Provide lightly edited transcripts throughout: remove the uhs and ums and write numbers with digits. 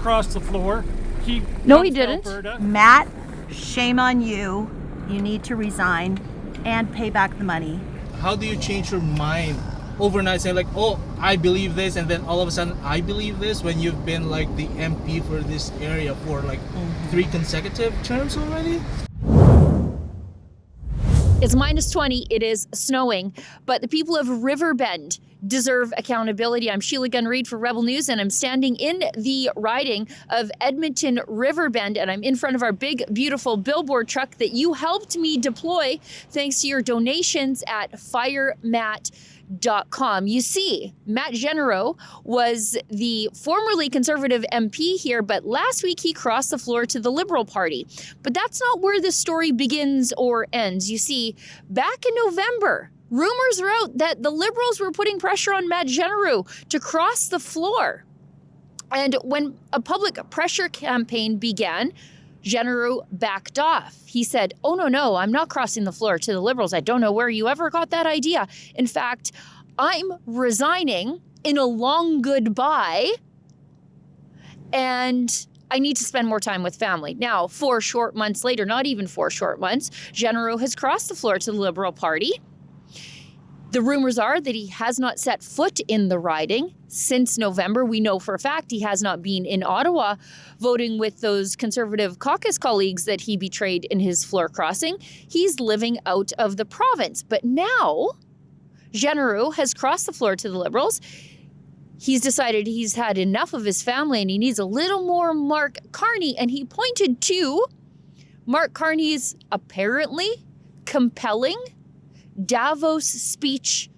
crossed the floor. No, he didn't. Alberta. Matt, shame on you. You need to resign and pay back the money. How do you change your mind overnight, saying like, oh, I believe this, and then all of a sudden I believe this, when you've been like the MP for this area for like 3 consecutive terms already? It's -20, it is snowing, but the people of Riverbend deserve accountability. I'm Sheila Gunn Reid for Rebel News, and I'm standing in the riding of Edmonton Riverbend, and I'm in front of our big, beautiful billboard truck that you helped me deploy thanks to your donations at firemat.com. You see, Matt Jeneroux was the formerly Conservative MP here, but last week he crossed the floor to the Liberal Party. But that's not where the story begins or ends. You see, back in November, rumors were out that the Liberals were putting pressure on Matt Jeneroux to cross the floor. And when a public pressure campaign began, Jeneroux backed off. He said, oh, no, I'm not crossing the floor to the Liberals. I don't know where you ever got that idea. In fact, I'm resigning in a long goodbye, and I need to spend more time with family. Now, 4 short months later, not even 4 short months, Jeneroux has crossed the floor to the Liberal Party. The rumors are that he has not set foot in the riding since November. We know for a fact he has not been in Ottawa voting with those Conservative caucus colleagues that he betrayed in his floor crossing. He's living out of the province. But now, Jeneroux has crossed the floor to the Liberals. He's decided he's had enough of his family and he needs a little more Mark Carney. And he pointed to Mark Carney's apparently compelling Davos speech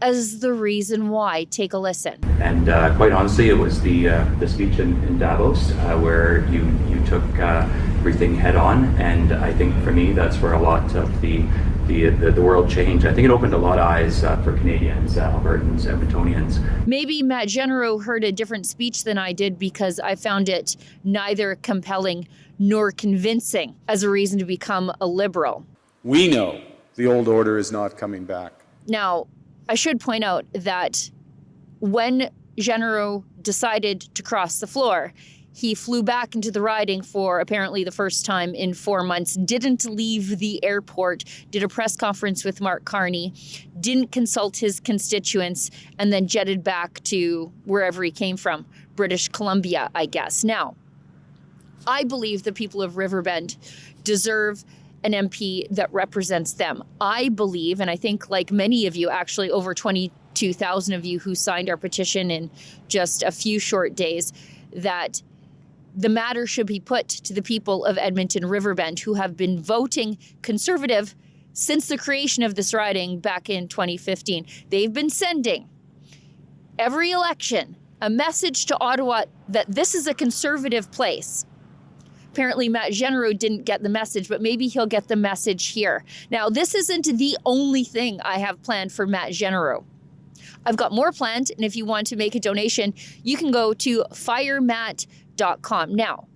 as the reason why. Take a listen. And quite honestly, it was the speech in Davos where you took everything head on, and I think for me that's where a lot of the world changed. I think it opened a lot of eyes for Canadians, Albertans, Edmontonians. Maybe Matt Jeneroux heard a different speech than I did because I found it neither compelling nor convincing as a reason to become a Liberal. We know the old order is not coming back. Now, I should point out that when Jeneroux decided to cross the floor, he flew back into the riding for apparently the first time in 4 months, didn't leave the airport, did a press conference with Mark Carney, didn't consult his constituents, and then jetted back to wherever he came from, British Columbia, I guess. Now, I believe the people of Riverbend deserve an MP that represents them. I believe, and I think like many of you, actually over 22,000 of you who signed our petition in just a few short days, that the matter should be put to the people of Edmonton Riverbend, who have been voting Conservative since the creation of this riding back in 2015. They've been sending every election a message to Ottawa that this is a Conservative place. Apparently, Matt Jeneroux didn't get the message, but maybe he'll get the message here. Now, this isn't the only thing I have planned for Matt Jeneroux. I've got more planned, and if you want to make a donation, you can go to firemat.com. Now,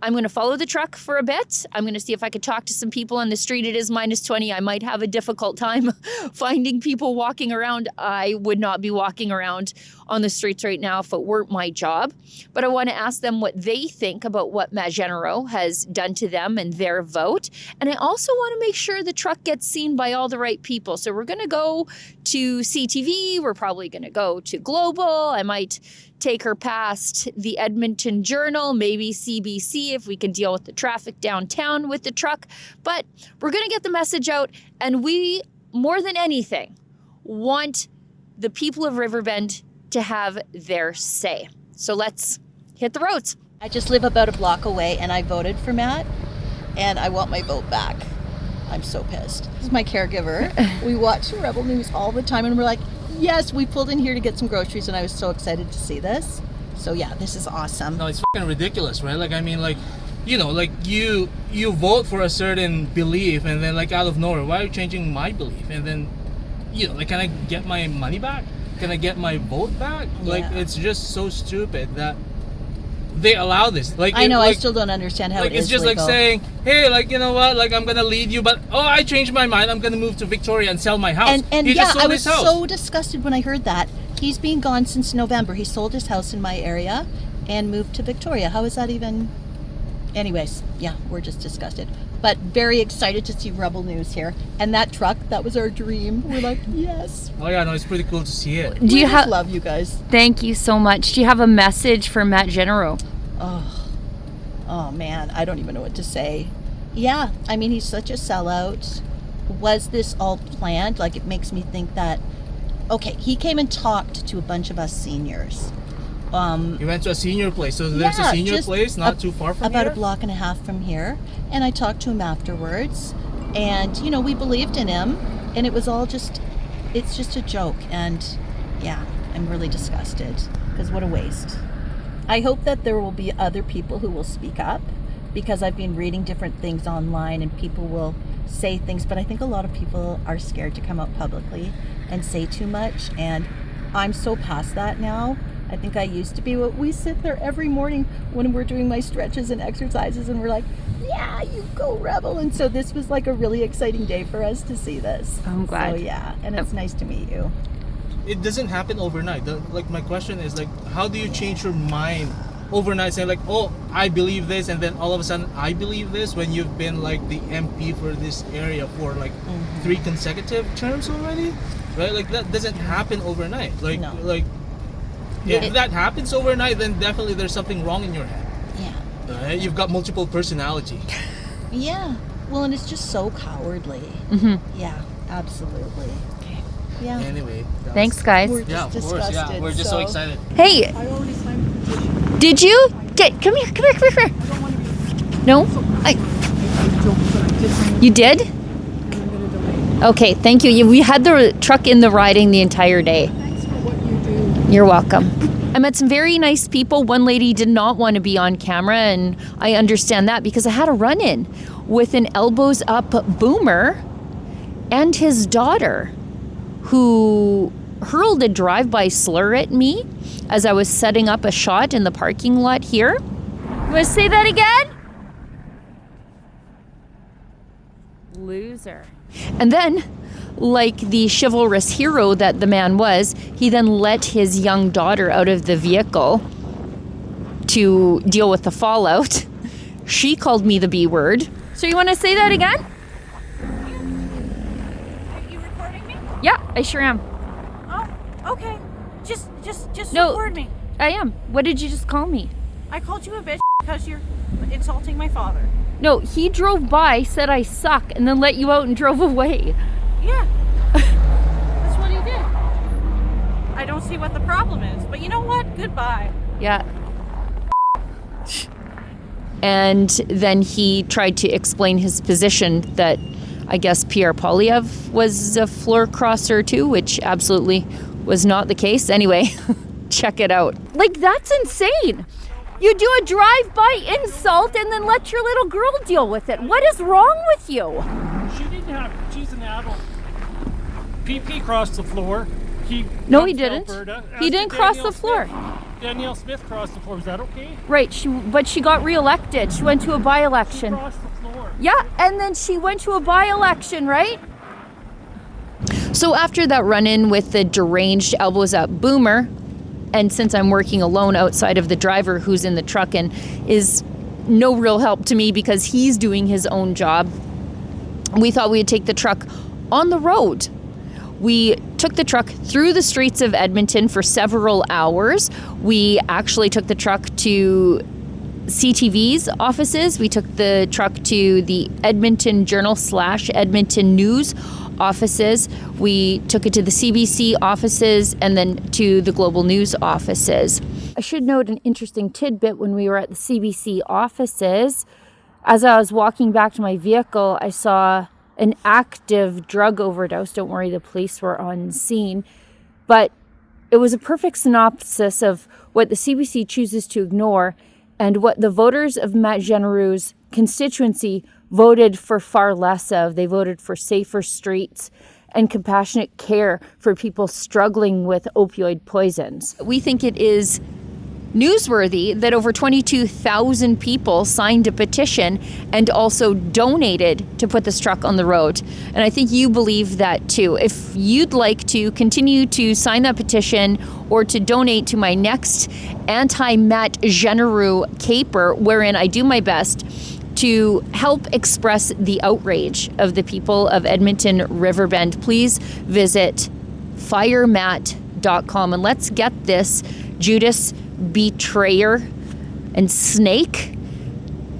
I'm going to follow the truck for a bit. I'm going to see if I could talk to some people on the street. It is -20. I might have a difficult time finding people walking around. I would not be walking around on the streets right now if it weren't my job. But I want to ask them what they think about what Matt Jeneroux has done to them and their vote. And I also want to make sure the truck gets seen by all the right people. So we're going to go to CTV. We're probably going to go to Global. I might take her past the Edmonton Journal, maybe CBC if we can deal with the traffic downtown with the truck. But we're going to get the message out, and we, more than anything, want the people of Riverbend to have their say. So let's hit the roads. I just live about a block away and I voted for Matt and I want my vote back. I'm so pissed. This is my caregiver. We watch Rebel News all the time and we're like, yes, we pulled in here to get some groceries and I was so excited to see this. So yeah, this is awesome. No, it's fucking ridiculous, right? Like, I mean, like, you know, like you vote for a certain belief and then like out of nowhere, why are you changing my belief? And then, you know, like, can I get my money back? Can I get my vote back? Like, it's just so stupid that they allow this. Like, I know, I still don't understand how like, it is it's just legal. like saying, hey, like, you know what, like, I'm gonna lead you, but I changed my mind, I'm gonna move to Victoria and sell my house. And he yeah, just sold I was his house. so disgusted when I heard that. He's been gone since November. He sold his house in my area and moved to Victoria. How is that even? Anyways, yeah, we're just disgusted. But very excited to see Rebel News here. And that truck, that was our dream. We're like, yes. Oh yeah, no, it's pretty cool to see it. Do you have? Love you guys. Thank you so much. Do you have a message for Matt Jeneroux? Oh man, I don't even know what to say. Yeah, I mean, he's such a sellout. Was this all planned? Like, it makes me think that, okay, he came and talked to a bunch of us seniors. You went to a senior place, so there's a senior place not too far from about here? a block and a half from here. And I talked to him afterwards, and you know, we believed in him, and it was all it's just a joke. And yeah, I'm really disgusted, because what a waste. I hope that there will be other people who will speak up, because I've been reading different things online and people will say things, but I think a lot of people are scared to come out publicly and say too much, and I'm so past that now. I think I used to be. We sit there every morning when we're doing my stretches and exercises, and we're like, yeah, you go Rebel. And so this was like a really exciting day for us to see this. I'm glad. So yeah, and it's nice to meet you. It doesn't happen overnight. Like, my question is, like, how do you change your mind overnight, saying like, oh, I believe this, and then all of a sudden I believe this, when you've been like the MP for this area for like 3 consecutive terms already, right? Like, that doesn't happen overnight. Like, No. like if that happens overnight, then definitely there's something wrong in your head. Yeah. Right? You've got multiple personality. Yeah. Well, and it's just so cowardly. Mm-hmm. Yeah, absolutely. Yeah. Anyway. Thanks, guys. We're just Yeah, of course. disgusted. Yeah, we're just so excited. Hey, I already signed the petition. did you? Come here. I don't want to be. No? I joke, but I did sign You did? it, and I'm going to delay. Okay, thank you. We had the truck in the riding the entire day. Thanks for what you do. You're welcome. I met some very nice people. One lady did not want to be on camera, and I understand that, because I had a run-in with an elbows up boomer and his daughter, who hurled a drive-by slur at me as I was setting up a shot in the parking lot here. You want to say that again? Loser. And then, like the chivalrous hero that the man was, he then let his young daughter out of the vehicle to deal with the fallout. She called me the B word. So you want to say that again? Are you recording me? Yeah, I sure am. Oh, okay. Just No. record me. I am. What did you just call me? I called you a bitch because you're insulting my father. No, he drove by, said I suck, and then let you out and drove away. Yeah. That's what he did. I don't see what the problem is, but you know what? Goodbye. Yeah. And then he tried to explain his position that I guess Pierre Poilievre was a floor crosser too, which absolutely was not the case. Anyway, check it out. Like, that's insane. You do a drive-by insult and then let your little girl deal with it. What is wrong with you? She didn't have. She's an adult. PP crossed the floor. No, comes he to didn't. Alberta, He as didn't did cross Danielle the floor. Smith. Danielle Smith crossed the floor. Is that okay? Right, but she got reelected. She went to a by-election. Crossed the floor. Yeah, and then she went to a by-election, right? So after that run-in with the deranged elbows up boomer, and since I'm working alone outside of the driver who's in the truck and is no real help to me because he's doing his own job, we thought we would take the truck on the road. We took the truck through the streets of Edmonton for several hours. We actually took the truck to CTV's offices. We took the truck to the Edmonton Journal / Edmonton News offices. We took it to the CBC offices and then to the Global News offices. I should note an interesting tidbit when we were at the CBC offices. As I was walking back to my vehicle, I saw an active drug overdose. Don't worry, the police were on scene. But it was a perfect synopsis of what the CBC chooses to ignore and what the voters of Matt Jeneroux's constituency voted for far less of. They voted for safer streets and compassionate care for people struggling with opioid poisons. We think it is Newsworthy that over 22,000 people signed a petition and also donated to put this truck on the road. And I think you believe that too. If you'd like to continue to sign that petition or to donate to my next anti-Matt Jeneroux caper, wherein I do my best to help express the outrage of the people of Edmonton Riverbend, please visit firematt.com and let's get this Judas betrayer and snake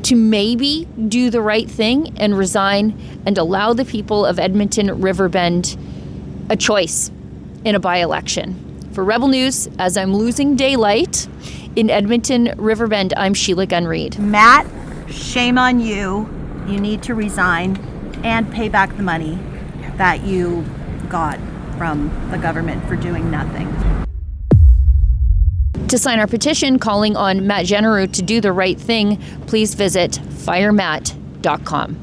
to maybe do the right thing and resign and allow the people of Edmonton Riverbend a choice in a by-election. For Rebel News, as I'm losing daylight in Edmonton Riverbend, I'm Sheila Gunn Reid. Matt, shame on you. You need to resign and pay back the money that you got from the government for doing nothing. To sign our petition calling on Matt Jeneroux to do the right thing, please visit firematt.com.